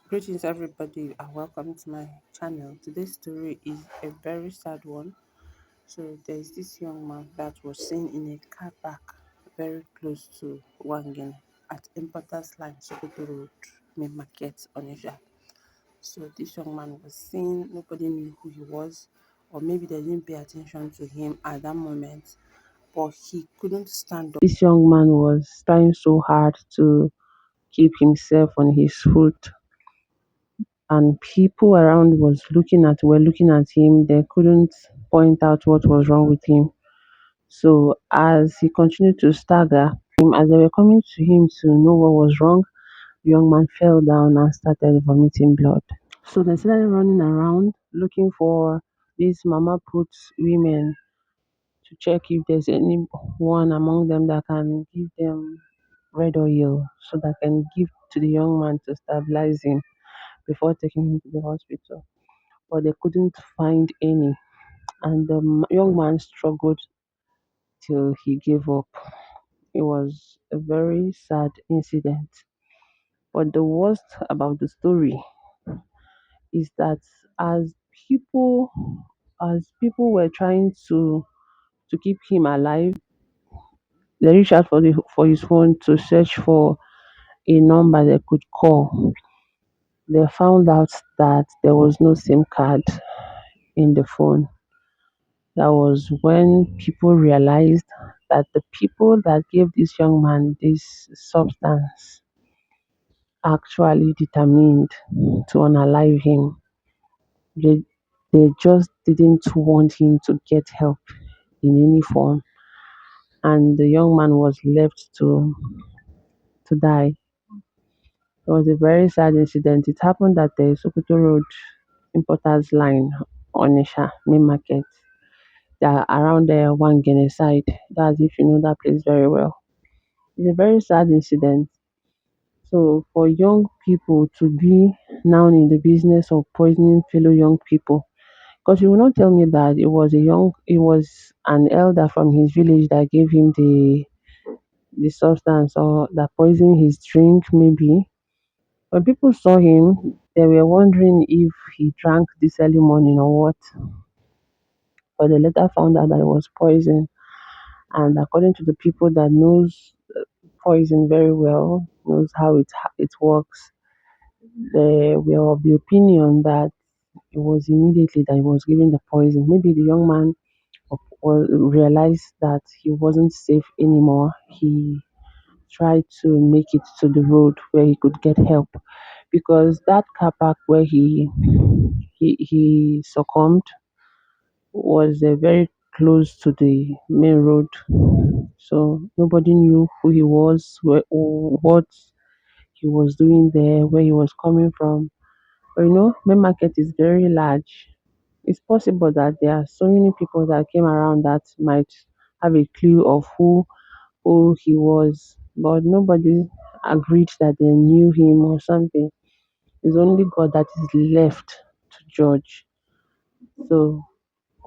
Greetings, everybody, and welcome to my channel. Today's story is a very sad one. So, there's this young man that was seen in a car park very close to Wangin at Importer's Line, SOKOTO Road, Main Market, onitsha. So, this young man was seen, nobody knew who he was, or maybe they didn't pay attention to him at that moment, but he couldn't stand up. This young man was trying so hard to keep himself on his foot, and people around were looking at him. They couldn't point out what was wrong with him. So as he continued to stagger, as they were coming to him to know what was wrong, the young man fell down and started vomiting blood. So they started running around looking for these mama put women to check if there's anyone among them that can give them red oil so that can give to the young man to stabilize him before taking him to the hospital. But they couldn't find any, and the young man struggled till he gave up. It was a very sad incident. But the worst about the story is that as people people were trying to keep him alive, they reached out for his phone to search for a number they could call. They found out that there was no SIM card in the phone. That was when people realized that the people that gave this young man this substance actually determined to unalive him. They, they just didn't want him to get help in any form, and the young man was left to die. It was a very sad incident. It happened at the Sokoto Road Importers Line, Onisha Main Market. They are around the Wangene side. That's if you know that place very well. It's a very sad incident. So for young people to be now in the business of poisoning fellow young people, because you will not tell me that it was an elder from his village that gave him the substance or that poisoned his drink maybe. When people saw him, they were wondering if he drank this early morning or what. But they later found out that it was poison. And according to the people that knows poison very well, knows how it works, they were of the opinion that it was immediately that he was given the poison. Maybe the young man realized that he wasn't safe anymore. He tried to make it to the road where he could get help, because that car park where he succumbed was very close to the main road. So nobody knew who he was, or what he was doing there, where he was coming from. But main market is very large. It's possible that there are so many people that came around that might have a clue of who he was, but nobody agreed that they knew him or something. It's only God that is left to judge. So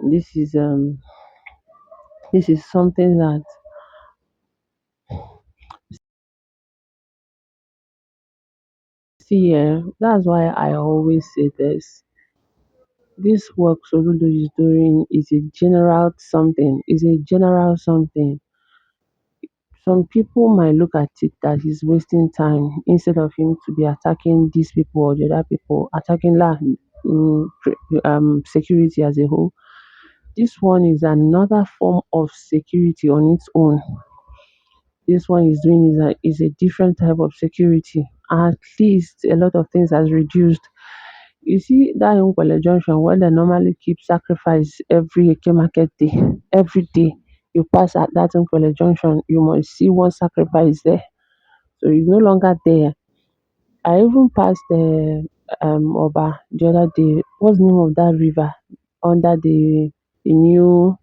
this is um this is something that, see, that's why I always say this work Soludo is doing is a general something, some people might look at it that he's wasting time instead of him to be attacking these people or the other people, attacking security as a whole. This one is another form of security on its own. This one is doing is a different type of security. At least a lot of things has reduced. You see that Nkwele junction where they normally keep sacrifice every Eke market day. Every day you pass at that Nkwele junction, you must see one sacrifice there. So it's no longer there. I even passed the Oba the other day. What's the name of that river under the new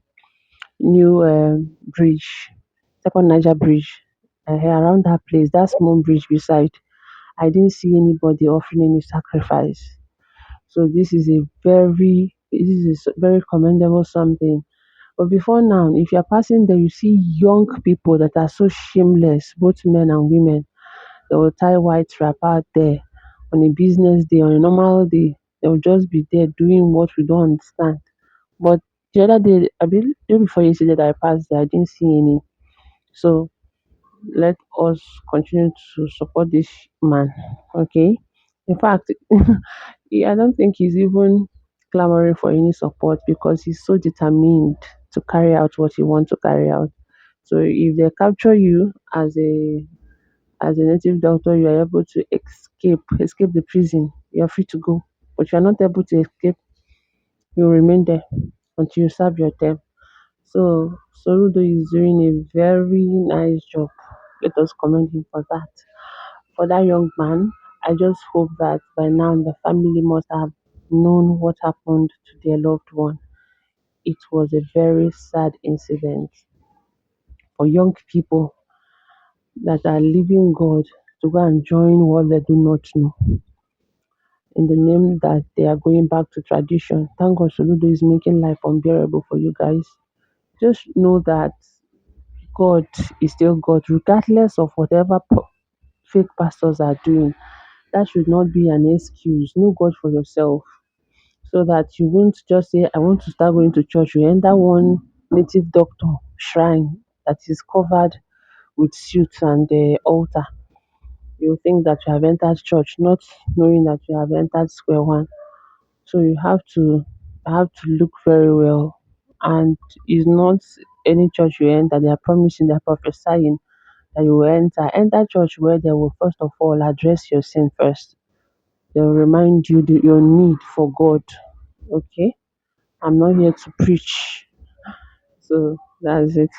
bridge, second Niger bridge? Around that place, that small bridge beside, I didn't see anybody offering any sacrifice. So this is a very commendable something. But before now, if you're passing there, you see young people that are so shameless, both men and women. They will tie white wrap out there on a business day, on a normal day, they'll just be there doing what we don't understand. But the other day, I believe day before yesterday that I passed there, I didn't see any. So let us continue to support this man. Okay. In fact, I don't think he's even clamoring for any support because he's so determined to carry out what he wants to carry out. So if they capture you as a native doctor, you are able to escape the prison. You're free to go. But you're not able to escape, you remain there until you serve your term. So Soludo is doing a very nice job. Let us commend him for that. For that young man, I just hope that by now the family must have known what happened to their loved one. It was a very sad incident for young people that are leaving God to go and join what they do not know in the name that they are going back to tradition. Thank God Soludo is making life unbearable for you guys. Just know that God is still God, regardless of whatever fake pastors are doing. That should not be an excuse. Know God for yourself so that you won't just say, I want to start going to church. You enter one native doctor shrine that is covered with suits and the altar. You think that you have entered church, not knowing that you have entered square one. So you have to look very well. And it's not any church you enter, they are promising, they are prophesying that you will enter. Enter church where they will first of all address your sin first. They'll remind you your need for God. Okay? I'm not here to preach. So that's it.